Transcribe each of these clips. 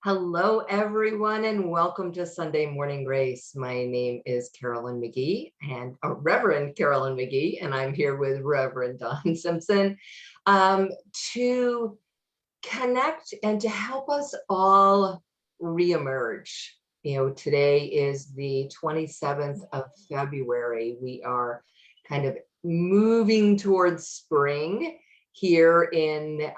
Hello, everyone, and welcome to Sunday Morning Grace. My name is Carolyn McGee, and Reverend Carolyn McGee, and I'm here with Reverend Don Simpson to connect and to help us all reemerge. Today is the 27th of February. We are kind of moving towards spring here in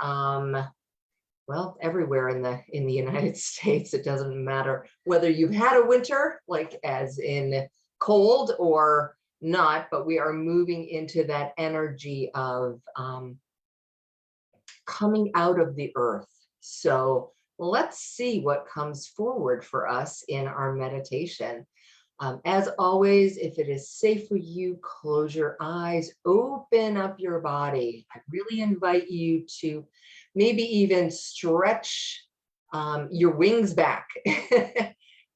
well, everywhere in the United States. It doesn't matter whether you've had a winter, like as in cold or not, but we are moving into that energy of coming out of the earth. So let's see what comes forward for us in our meditation. As always, if it is safe for you, close your eyes, open up your body. I really invite you to maybe even stretch your wings back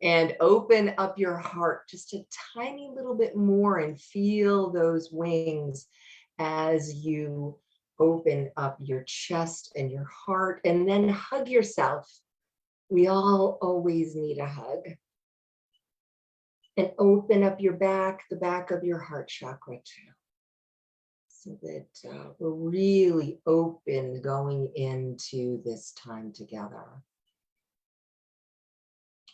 and open up your heart just a tiny little bit more and feel those wings as you open up your chest and your heart, and then hug yourself. We all always need a hug. And open up your back, the back of your heart chakra too, so that we're really open going into this time together.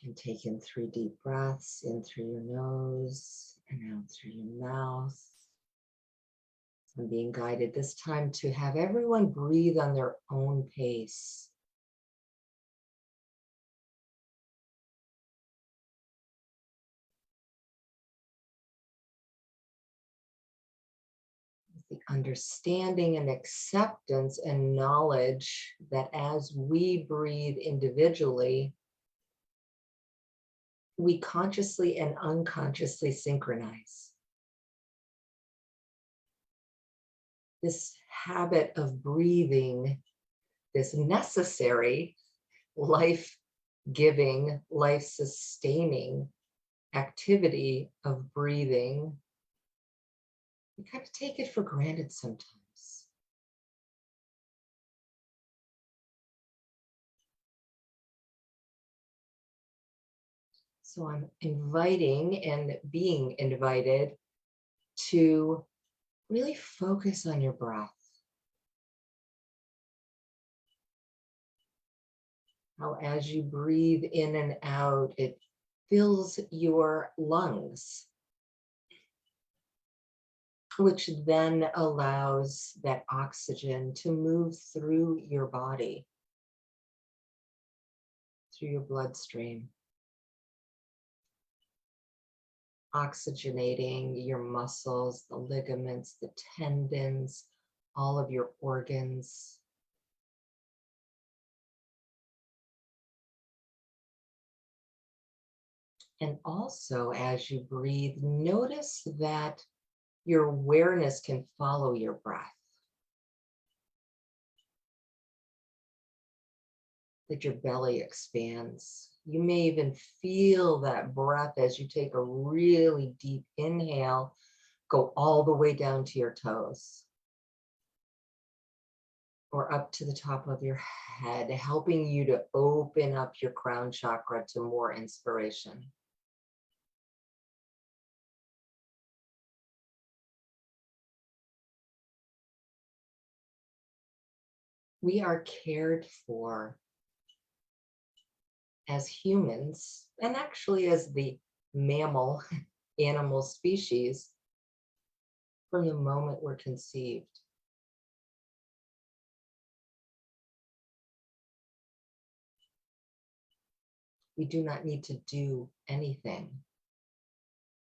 And take in 3 deep breaths, in through your nose and out through your mouth. I'm being guided this time to have everyone breathe on their own pace. The understanding and acceptance and knowledge that as we breathe individually, we consciously and unconsciously synchronize. This habit of breathing, this necessary life-giving, life-sustaining activity of breathing, we kind of take it for granted sometimes. So I'm inviting and being invited to really focus on your breath. How as you breathe in and out, it fills your lungs, which then allows that oxygen to move through your body, through your bloodstream, oxygenating your muscles, the ligaments, the tendons, all of your organs. And also, as you breathe, notice that your awareness can follow your breath. That your belly expands. You may even feel that breath as you take a really deep inhale, go all the way down to your toes or up to the top of your head, helping you to open up your crown chakra to more inspiration. We are cared for as humans, and actually as the mammal animal species, from the moment we're conceived. We do not need to do anything.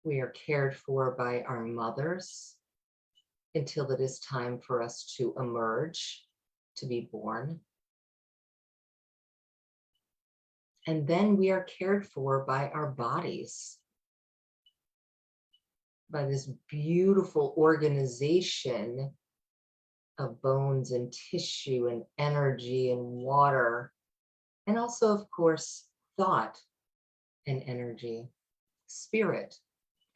We are cared for by our mothers until it is time for us to emerge, to be born. And then we are cared for by our bodies, by this beautiful organization of bones and tissue and energy and water, and also, of course, thought and energy, spirit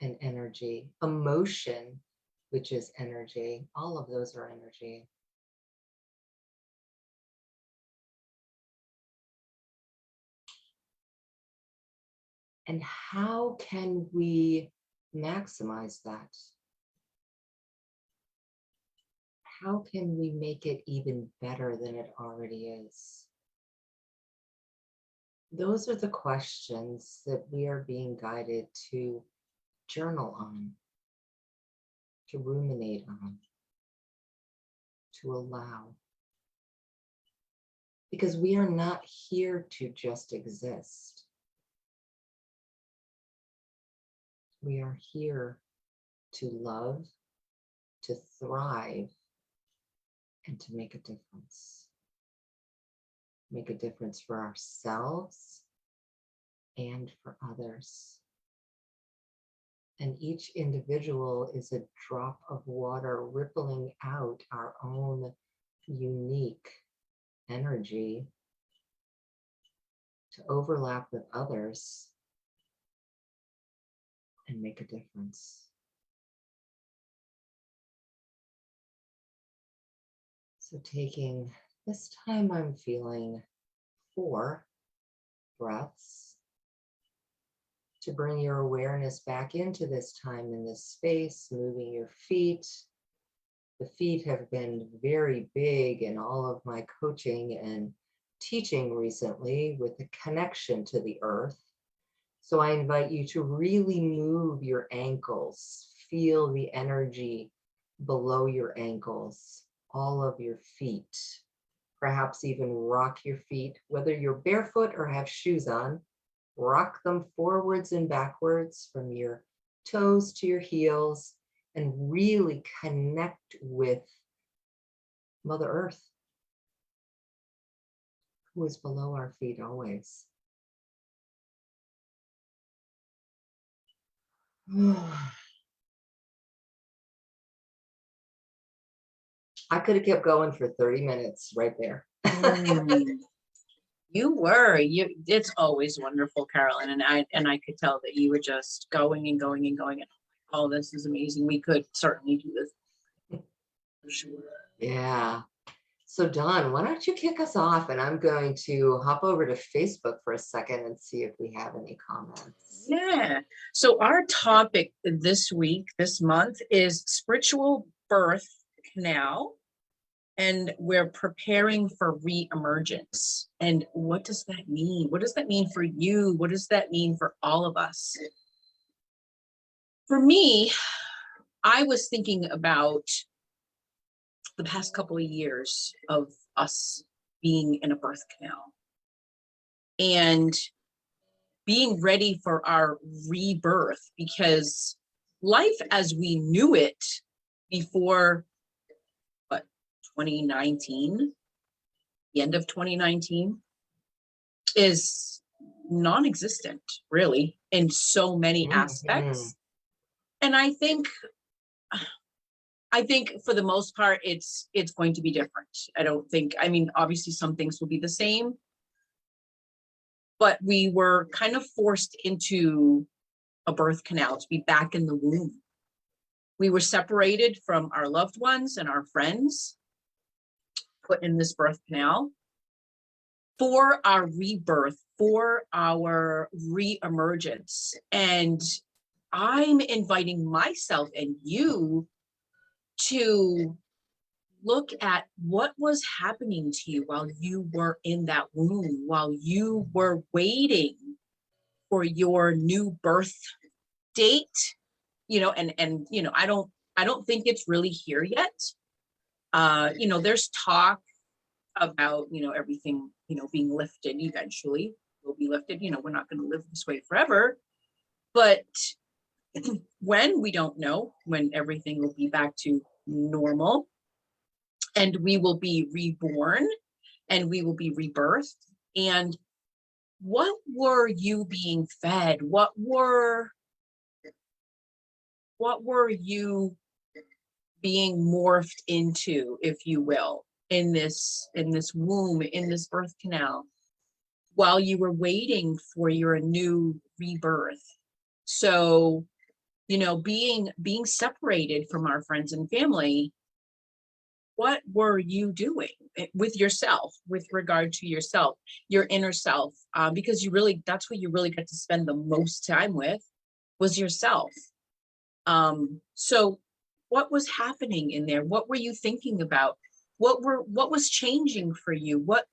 and energy, emotion, which is energy. All of those are energy. And how can we maximize that? How can we make it even better than it already is? Those are the questions that we are being guided to journal on, to ruminate on, to allow. Because we are not here to just exist. We are here to love, to thrive, and to make a difference. Make a difference for ourselves and for others. And each individual is a drop of water rippling out our own unique energy to overlap with others and make a difference. So taking this time, I'm feeling 4 breaths to bring your awareness back into this time in this space, moving your feet. The feet have been very big in all of my coaching and teaching recently with the connection to the earth. So I invite you to really move your ankles, feel the energy below your ankles, all of your feet, perhaps even rock your feet, whether you're barefoot or have shoes on, rock them forwards and backwards from your toes to your heels and really connect with Mother Earth, who is below our feet always. I could have kept going for 30 minutes right there. You were. It's always wonderful, Carolyn, and I could tell that you were just going and going and going. And oh, this is amazing. We could certainly do this for sure. Yeah. So Dawn, why don't you kick us off, and I'm going to hop over to Facebook for a second and see if we have any comments. Yeah. So our topic this week, this month, is spiritual birth canal. And we're preparing for re-emergence. And what does that mean? What does that mean for you? What does that mean for all of us? For me, I was thinking about the past couple of years of us being in a birth canal and being ready for our rebirth, because life as we knew it before 2019, the end of 2019, is non-existent, really, in so many aspects. And I think for the most part, it's going to be different. I mean, obviously some things will be the same, but we were kind of forced into a birth canal to be back in the womb. We were separated from our loved ones and our friends, put in this birth canal for our rebirth, for our re-emergence. And I'm inviting myself and you to look at what was happening to you while you were in that womb, while you were waiting for your new birth date, and I don't think it's really here yet. There's talk about, everything, being lifted eventually. Will be lifted. We're not going to live this way forever. But when, we don't know, when everything will be back to normal and we will be reborn and we will be rebirthed. And what were you being fed? What were you being morphed into, if you will, in this womb, in this birth canal, while you were waiting for your new rebirth? So, being separated from our friends and family, what were you doing with yourself, with regard to yourself, your inner self? Because you really, that's what you really got to spend the most time with, was yourself. So what was happening in there? What were you thinking about? What was changing for you? What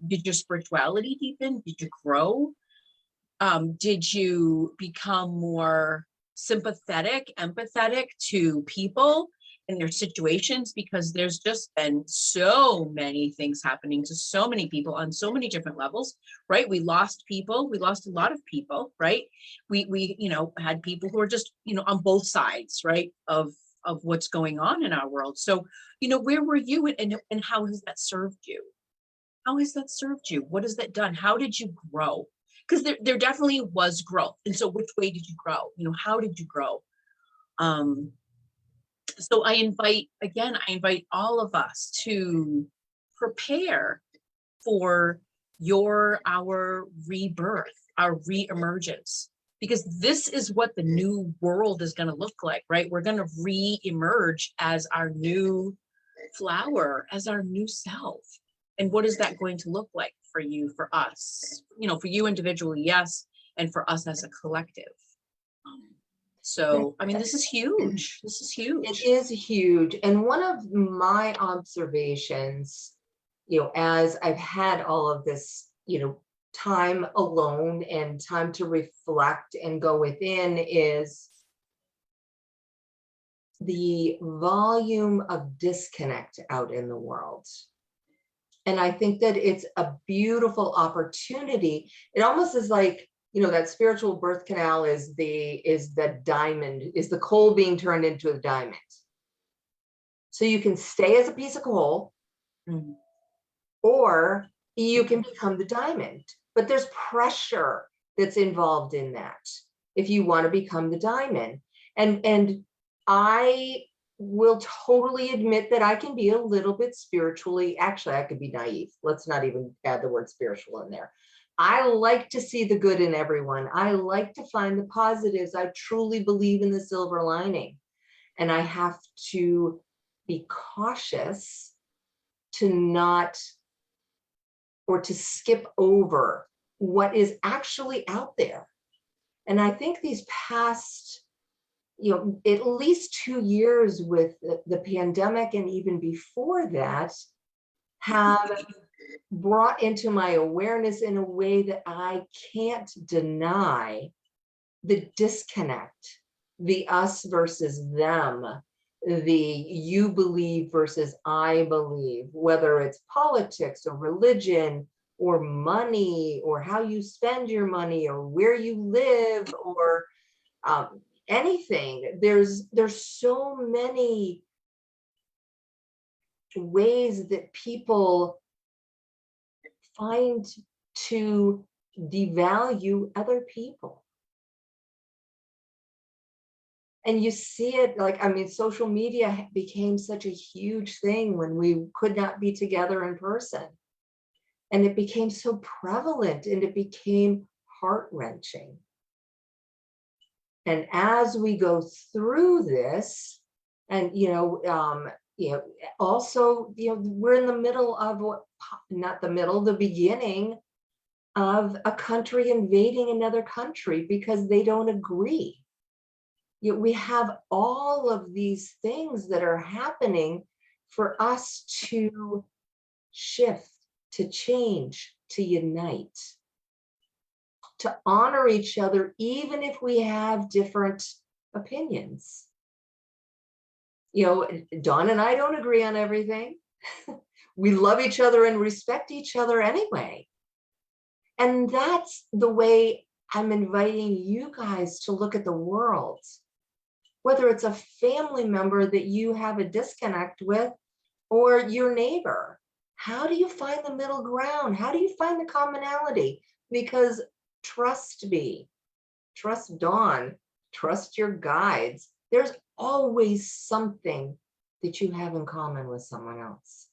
did your spirituality deepen? Did you grow? Did you become more sympathetic, empathetic to people and their situations? Because there's just been so many things happening to so many people on so many different levels, right? We lost people. We lost a lot of people, right? We had people who are just, on both sides, right, of what's going on in our world. So, where were you, and how has that served you? How has that served you? What has that done? How did you grow? Because there definitely was growth. And so which way did you grow? How did you grow? So I invite all of us to prepare for our rebirth, our re-emergence, because this is what the new world is going to look like, right? We're going to re-emerge as our new flower, as our new self. And what is that going to look like for you, for us? For you individually, yes, and for us as a collective. So, I mean, this is huge. This is huge. It is huge. And one of my observations, as I've had all of this, time alone and time to reflect and go within, is the volume of disconnect out in the world. And I think that it's a beautiful opportunity. It almost is like, that spiritual birth canal is the diamond, is the coal being turned into a diamond. So you can stay as a piece of coal, or you can become the diamond. But there's pressure that's involved in that if you want to become the diamond. And I will totally admit that I can be a little bit spiritually, actually, I could be naive. Let's not even add the word spiritual in there. I like to see the good in everyone. I like to find the positives. I truly believe in the silver lining. And I have to be cautious to not, or to skip over what is actually out there. And I think these past, at least 2 years with the pandemic, and even before that, have brought into my awareness in a way that I can't deny the disconnect, the us versus them, the you believe versus I believe, whether it's politics or religion or money or how you spend your money or where you live or anything. There's so many ways that people find to devalue other people. And you see it, like, social media became such a huge thing when we could not be together in person. And it became so prevalent, and it became heart-wrenching. And as we go through this, and also, we're in the middle of the beginning of a country invading another country because they don't agree. We have all of these things that are happening for us to shift, to change, to unite, to honor each other, even if we have different opinions. Dawn and I don't agree on everything. We love each other and respect each other anyway. And that's the way I'm inviting you guys to look at the world. Whether it's a family member that you have a disconnect with or your neighbor, how do you find the middle ground? How do you find the commonality? Because trust me, trust Dawn, trust your guides. There's always something that you have in common with someone else.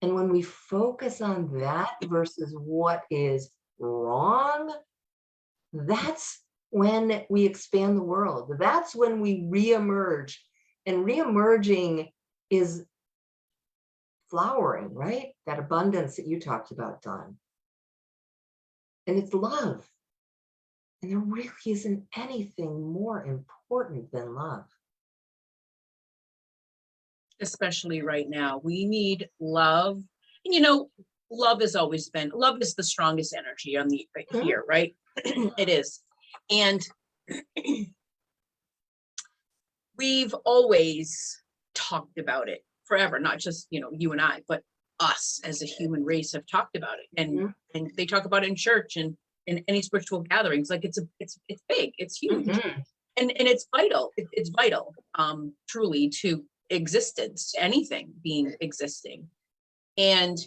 And when we focus on that versus what is wrong, that's when we expand the world. That's when we re-emerge And re-emerging is flowering, right? That abundance that you talked about, Dawn. And it's love. And there really isn't anything more important than love. Especially right now, we need love. And you know, love has always been, love is the strongest energy on the right here, right? It is. And we've always talked about it forever, not just, you know, you and I, but us as a human race have talked about it. And they talk about it in church and in any spiritual gatherings. Like it's big, it's huge. And it's vital. It's vital, truly, to existence, anything being existing. And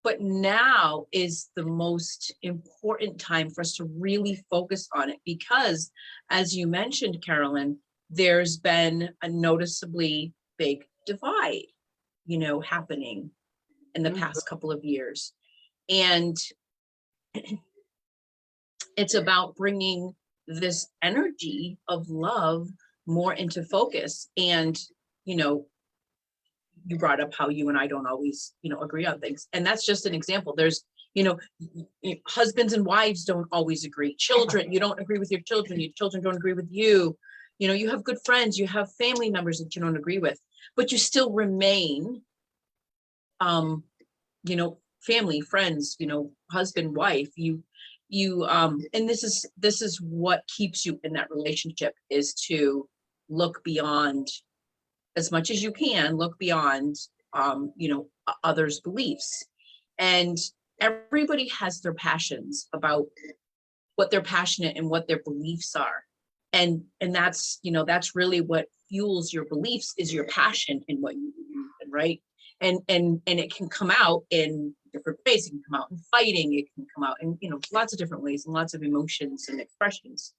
but now is the most important time for us to really focus on it, because as you mentioned, Carolyn, there's been a noticeably big divide, you know, happening in the past couple of years. And it's about bringing this energy of love more into focus. And, you know, you brought up how you and I don't always, you know, agree on things. And that's just an example. There's, you know, husbands and wives don't always agree. Children, you don't agree with your children don't agree with you. You know, you have good friends, you have family members that you don't agree with, but you still remain, you know, family, friends, you know, husband, wife, and this is what keeps you in that relationship, is to look beyond, as much as you can, look beyond, you know, others' beliefs. And everybody has their passions about what they're passionate and what their beliefs are. And that's, you know, that's really what fuels your beliefs, is your passion in what you believe in, right? And it can come out in different ways. It can come out in fighting. It can come out in, you know, lots of different ways and lots of emotions and expressions.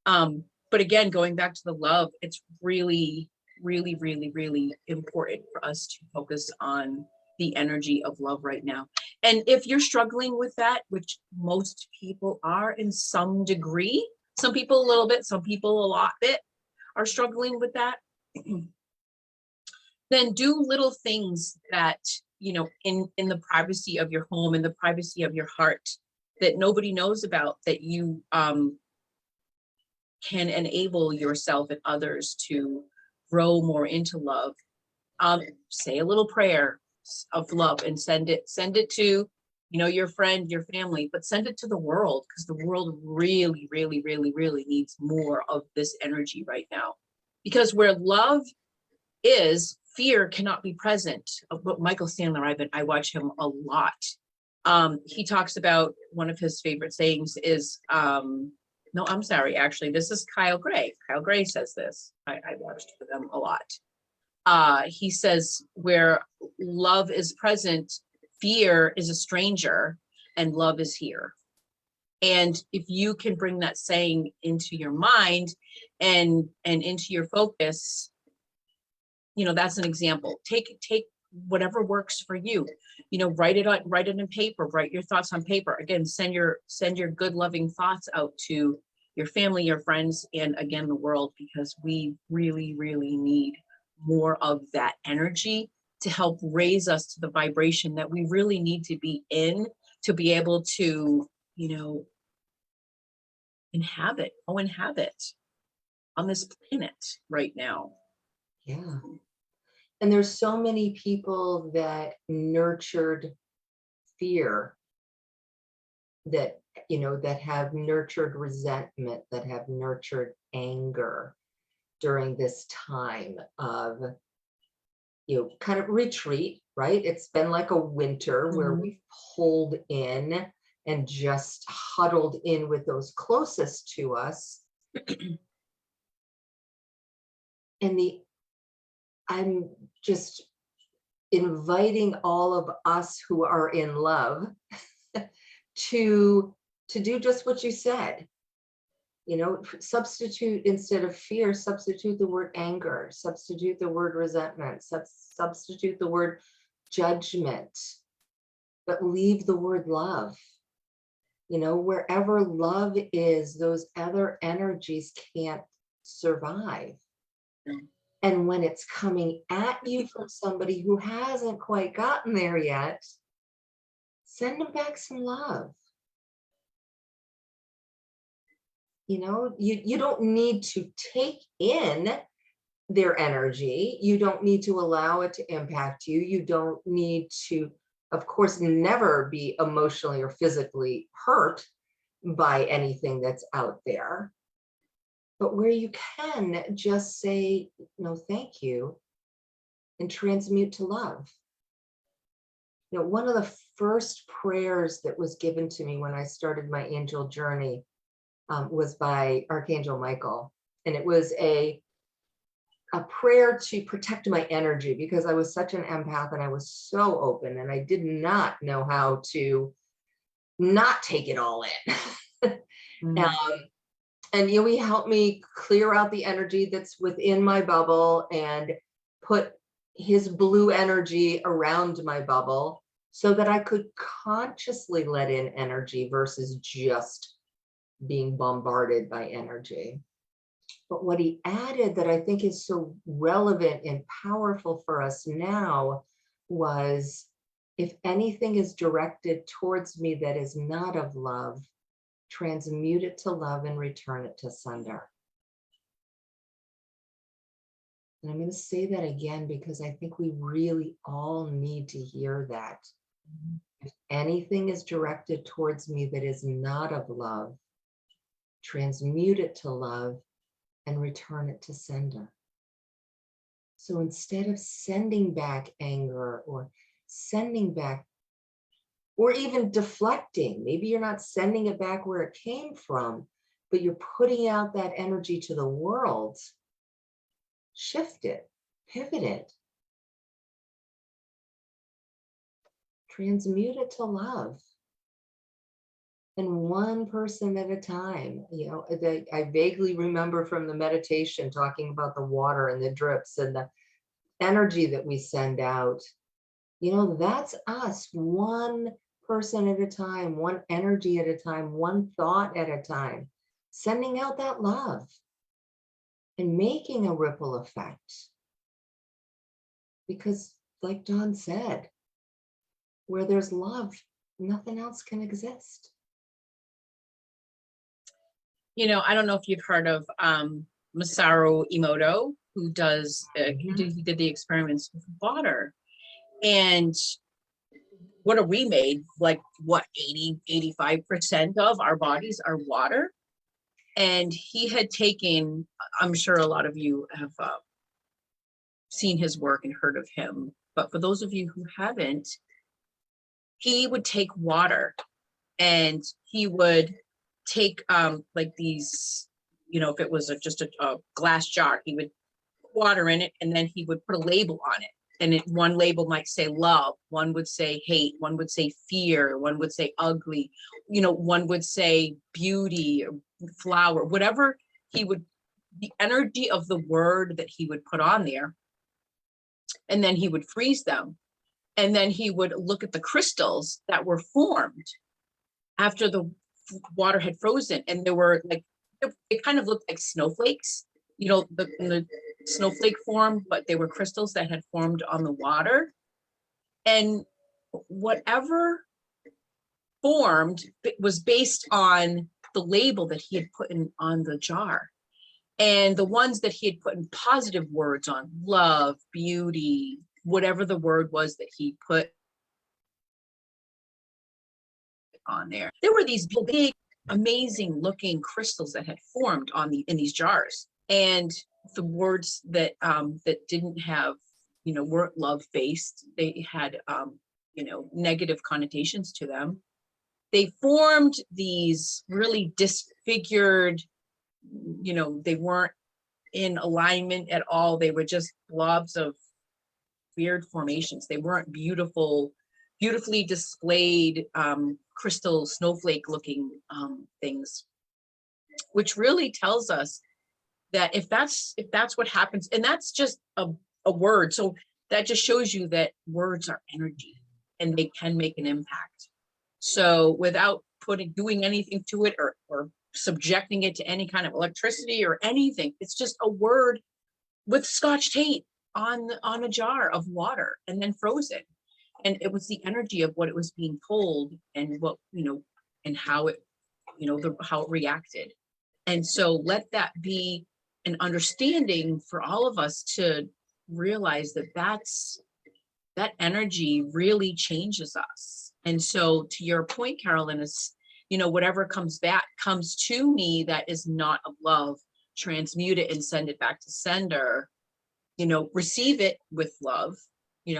But again, going back to the love, it's really, really, really, really important for us to focus on the energy of love right now. And if you're struggling with that, which most people are in some degree, some people a little bit, some people a lot bit are struggling with that, then do little things that, you know, in the privacy of your home, in the privacy of your heart, that nobody knows about, that you can enable yourself and others to grow more into love. Say a little prayer of love and send it to, you know, your friend, your family, but send it to the world, because the world really, really, really, really needs more of this energy right now. Because where love is, fear cannot be present. But Michael Sandler, I watch him a lot. He talks about, one of his favorite sayings is, no, I'm sorry, actually, this is Kyle Gray. Kyle Gray says this. I watched for them a lot. He says, where love is present, fear is a stranger and love is here. And if you can bring that saying into your mind and into your focus, you know, that's an example. Take whatever works for you. You know, write it in paper, write your thoughts on paper. Again, send your good, loving thoughts out to your family, your friends, and again, the world, because we really, really need more of that energy to help raise us to the vibration that we really need to be in, to be able to, you know, inhabit on this planet right now. Yeah. And there's so many people that nurtured fear, that, you know, that have nurtured resentment, that have nurtured anger during this time of, you know, kind of retreat, right? It's been like a winter where we've pulled in and just huddled in with those closest to us. And I'm just inviting all of us who are in love to do just what you said. You know, substitute, instead of fear, substitute the word anger, substitute the word resentment, substitute the word judgment, but leave the word love. You know, wherever love is, those other energies can't survive. And when it's coming at you from somebody who hasn't quite gotten there yet, send them back some love. You know, you don't need to take in their energy. You don't need to allow it to impact you. You don't need to, of course, never be emotionally or physically hurt by anything that's out there. But where you can, just say, no, thank you, and transmute to love. You know, one of the first prayers that was given to me when I started my angel journey was by Archangel Michael. And it was a prayer to protect my energy, because I was such an empath and I was so open and I did not know how to not take it all in. And you know, he helped me clear out the energy that's within my bubble and put his blue energy around my bubble so that I could consciously let in energy versus just being bombarded by energy. But what he added that I think is so relevant and powerful for us now was, if anything is directed towards me that is not of love, transmute it to love and return it to sender. And I'm going to say that again because I think we really all need to hear that. If anything is directed towards me that is not of love, transmute it to love and return it to sender. So instead of sending back anger or sending back, or even deflecting, maybe you're not sending it back where it came from, but you're putting out that energy to the world, shift it, pivot it, transmute it to love. And one person at a time. You know, I vaguely remember from the meditation talking about the water and the drips and the energy that we send out. You know, that's us, one person at a time, one energy at a time, one thought at a time, sending out that love and making a ripple effect. Because like Don said, where there's love, nothing else can exist. You know, I don't know if you've heard of Masaru Emoto, who does, he did the experiments with water. And what are we made? Like what, 85% of our bodies are water? And he had taken, I'm sure a lot of you have seen his work and heard of him, but for those of you who haven't, he would take water and he would take like these, you know, if it was just a glass jar, he would put water in it and then he would put a label on it. And one label might say love, one would say hate, one would say fear, one would say ugly, you know, one would say beauty, or flower, whatever he would, the energy of the word that he would put on there. And then he would freeze them. And then he would look at the crystals that were formed after the water had frozen. And there were like, it kind of looked like snowflakes, you know, in the snowflake form, but they were crystals that had formed on the water. And whatever formed was based on the label that he had put in on the jar. And the ones that he had put in positive words on, love, beauty, whatever the word was that he put on there. There were these big, amazing looking crystals that had formed on in these jars. And the words that that didn't have, you know, weren't love based, they had you know, negative connotations to them. They formed these really disfigured, you know, they weren't in alignment at all. They were just blobs of weird formations. They weren't beautiful, beautifully displayed crystal snowflake looking things, which really tells us that if that's what happens, and that's just a word, so that just shows you that words are energy and they can make an impact. So without doing anything to it or subjecting it to any kind of electricity or anything, it's just a word with Scotch tape on a jar of water and then frozen. And it was the energy of what it was being told and what, and how it, how it reacted. And so let that be an understanding for all of us to realize that that energy really changes us. And so to your point, Carolyn, is, whatever comes back comes to me that is not of love, transmute it and send it back to sender, receive it with love,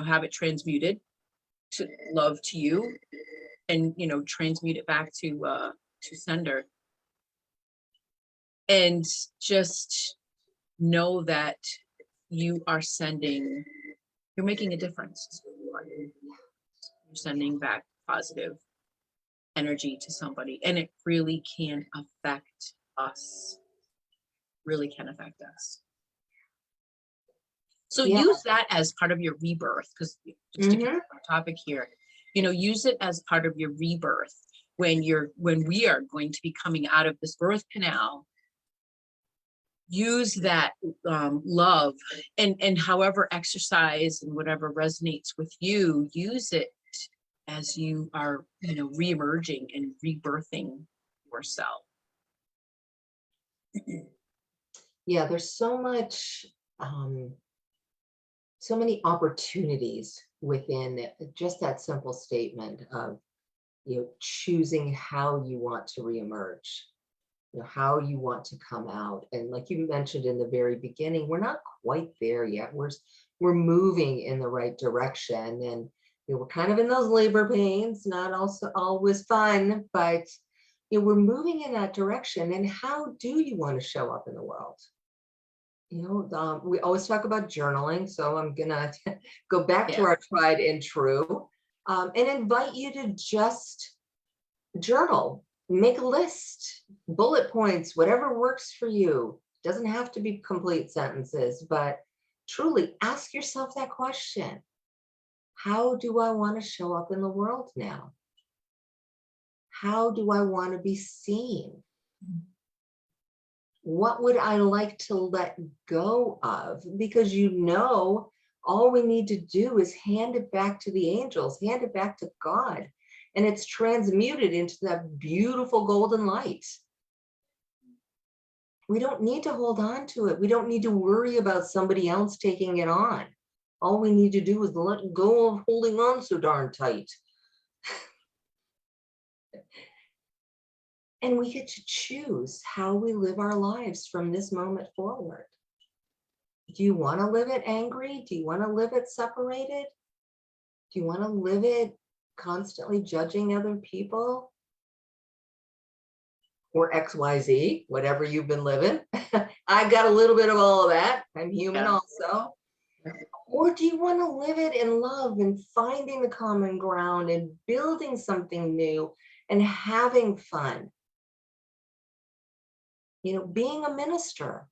have it transmuted to love to you, and, transmute it back to sender. And just know that you are you're making a difference. You're sending back positive energy to somebody, and it really can affect us. Really can affect us. So use that as part of your rebirth, because just to get on topic here, use it as part of your rebirth when we are going to be coming out of this birth canal. Use that love and however exercise and whatever resonates with you, use it as you are, re-emerging and rebirthing yourself. Yeah, there's so much, so many opportunities within just that simple statement of, choosing how you want to reemerge, how you want to come out. And like you mentioned in the very beginning, we're not quite there yet. We're moving in the right direction, and we're kind of in those labor pains, not also always fun, but we're moving in that direction. And how do you want to show up in the world? We always talk about journaling, so I'm gonna go back to our tried and true, and invite you to just journal, make a list, bullet points, whatever works for you. Doesn't have to be complete sentences, but truly ask yourself that question. How do I want to show up in the world now? How do I want to be seen? What would I like to let go of? Because all we need to do is hand it back to the angels, hand it back to God, and it's transmuted into that beautiful golden light. We don't need to hold on to it. We don't need to worry about somebody else taking it on. All we need to do is let go of holding on so darn tight. And we get to choose how we live our lives from this moment forward. Do you want to live it angry? Do you want to live it separated? Do you want to live it constantly judging other people? Or XYZ, whatever you've been living. I got a little bit of all of that. I'm human also. Or do you want to live it in love and finding the common ground and building something new and having fun? Being a minister,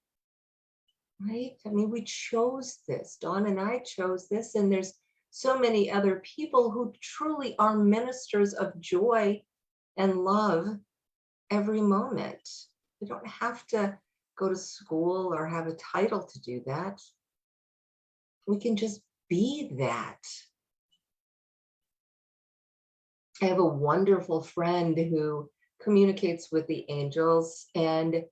right? I mean, we chose this. Dawn and I chose this, and there's so many other people who truly are ministers of joy and love every moment. We don't have to go to school or have a title to do that. We can just be that. I have a wonderful friend who communicates with the angels, and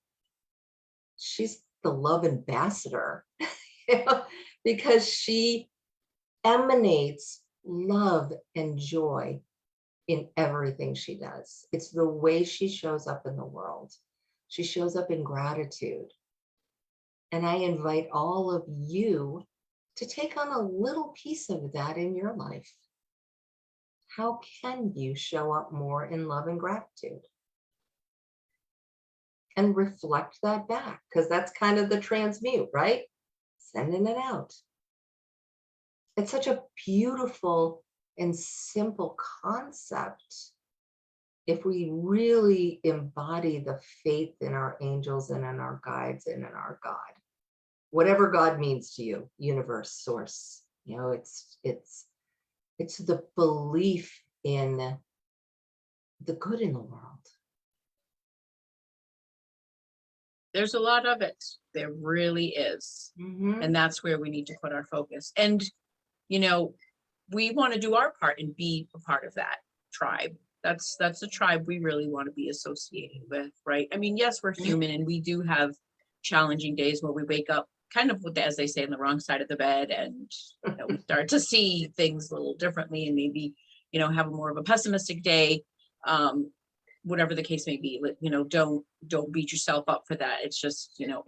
she's the love ambassador because she emanates love and joy in everything she does. It's the way she shows up in the world. She shows up in gratitude. And I invite all of you to take on a little piece of that in your life. How can you show up more in love and gratitude? And reflect that back, because that's kind of the transmute, right? Sending it out. It's such a beautiful and simple concept if we really embody the faith in our angels and in our guides and in our God. Whatever God means to you, universe, source, it's the belief in the good in the world. There's a lot of it. There really is. And that's where we need to put our focus. And, you know, we want to do our part and be a part of that tribe. That's a tribe we really want to be associated with, right? I mean, yes, we're human and we do have challenging days where we wake up kind of with, as they say, on the wrong side of the bed, and you know, we start to see things a little differently, and maybe, you know, have more of a pessimistic day. Whatever the case may be, you know, don't beat yourself up for that. It's just, you know,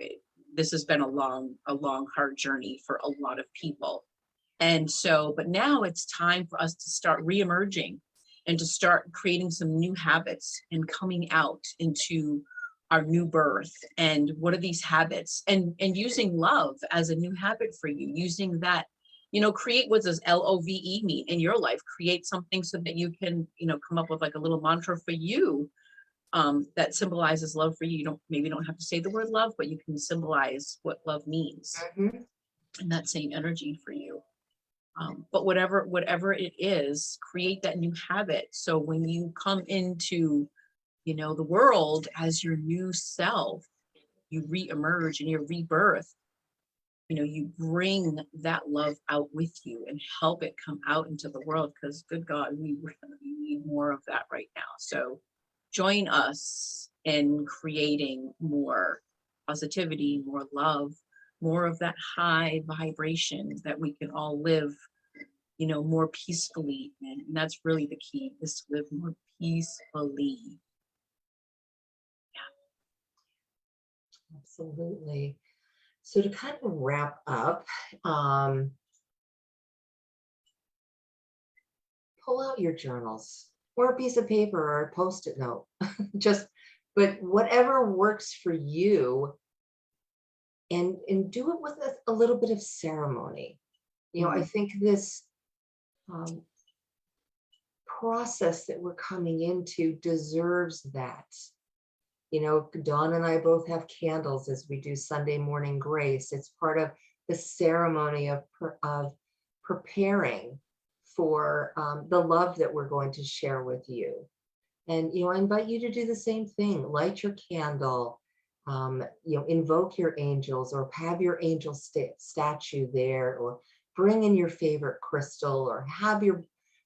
this has been a long, hard journey for a lot of people. And so, but now it's time for us to start re-emerging and to start creating some new habits and coming out into our new birth. And what are these habits? And using love as a new habit for you, using that, you know, create, what does LOVE mean in your life? Create something so that you can, you know, come up with like a little mantra for you that symbolizes love for you. You don't, maybe don't have to say the word love, but you can symbolize what love means and that same energy for you. But whatever it is, create that new habit. So when you come into, you know, the world as your new self, you re-emerge in your rebirth, you know, you bring that love out with you and help it come out into the world, because good God, we really need more of that right now. So join us in creating more positivity, more love, more of that high vibration that we can all live, you know, more peacefully. And that's really the key, is to live more peacefully. Absolutely. So to kind of wrap up, pull out your journals or a piece of paper or a Post-it note. But whatever works for you, and do it with a little bit of ceremony. You know, I think this process that we're coming into deserves that. You know, Dawn and I both have candles as we do Sunday morning grace. It's part of the ceremony of preparing for the love that we're going to share with you. And, you know, I invite you to do the same thing. Light your candle, you know, invoke your angels, or have your angel statue there, or bring in your favorite crystal, or have your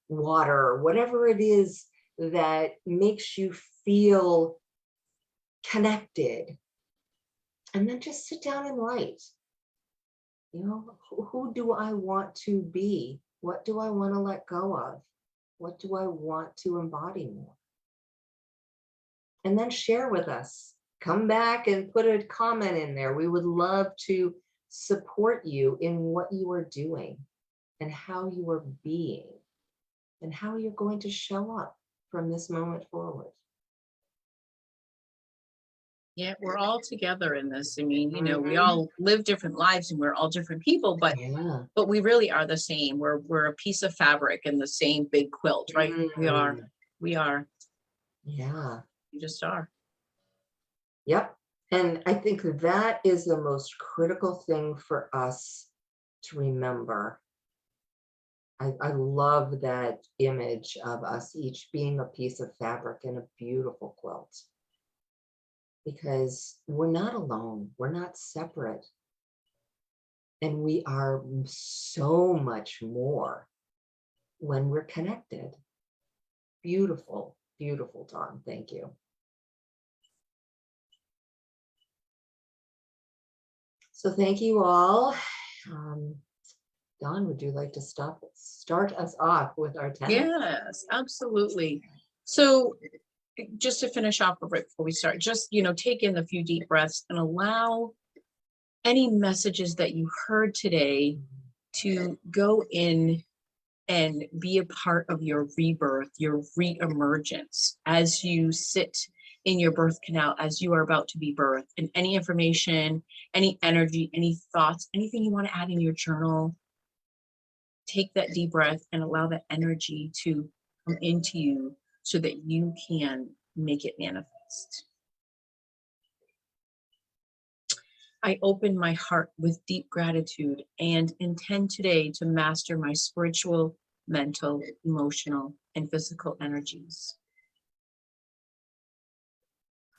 water, or whatever it is that makes you feel connected. And then just sit down and write. You know, who do I want to be? What do I want to let go of? What do I want to embody more? And then share with us. Come back and put a comment in there. We would love to support you in what you are doing and how you are being and how you're going to show up from this moment forward. Yeah, we're all together in this. I mean, you know, we all live different lives and we're all different people, but we really are the same. We're a piece of fabric in the same big quilt, right? We are. Yeah. We just are. Yep. And I think that is the most critical thing for us to remember. I love that image of us each being a piece of fabric in a beautiful quilt, because we're not alone. We're not separate. And we are so much more when we're connected. Beautiful, beautiful, Dawn. Thank you. So thank you all. Dawn, would you like to start us off with our tenets? Yes, absolutely. So just to finish off right before we start, just, you know, take in a few deep breaths and allow any messages that you heard today to go in and be a part of your rebirth, your re-emergence, as you sit in your birth canal, as you are about to be birthed. And any information, any energy, any thoughts, anything you want to add in your journal, take that deep breath and allow that energy to come into you so that you can make it manifest. I open my heart with deep gratitude and intend today to master my spiritual, mental, emotional, and physical energies.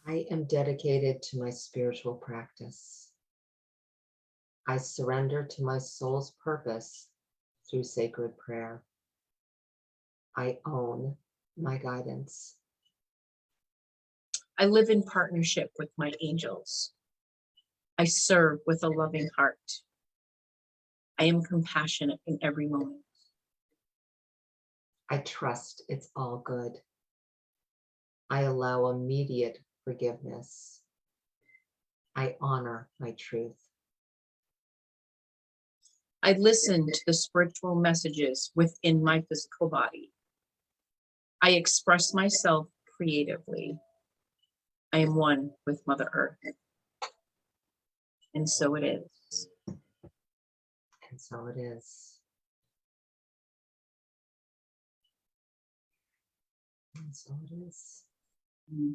I am dedicated to my spiritual practice. I surrender to my soul's purpose through sacred prayer. I own my guidance. I live in partnership with my angels. I serve with a loving heart. I am compassionate in every moment. I trust it's all good. I allow immediate forgiveness. I honor my truth. I listen to the spiritual messages within my physical body. I express myself creatively. I am one with Mother Earth. And so it is. And so it is. And so it is. Mm.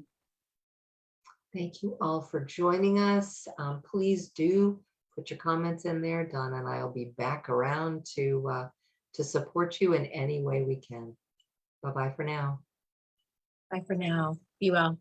Thank you all for joining us. Please do put your comments in there. Donna and I will be back around to support you in any way we can. Bye-bye for now. Bye for now. Be well.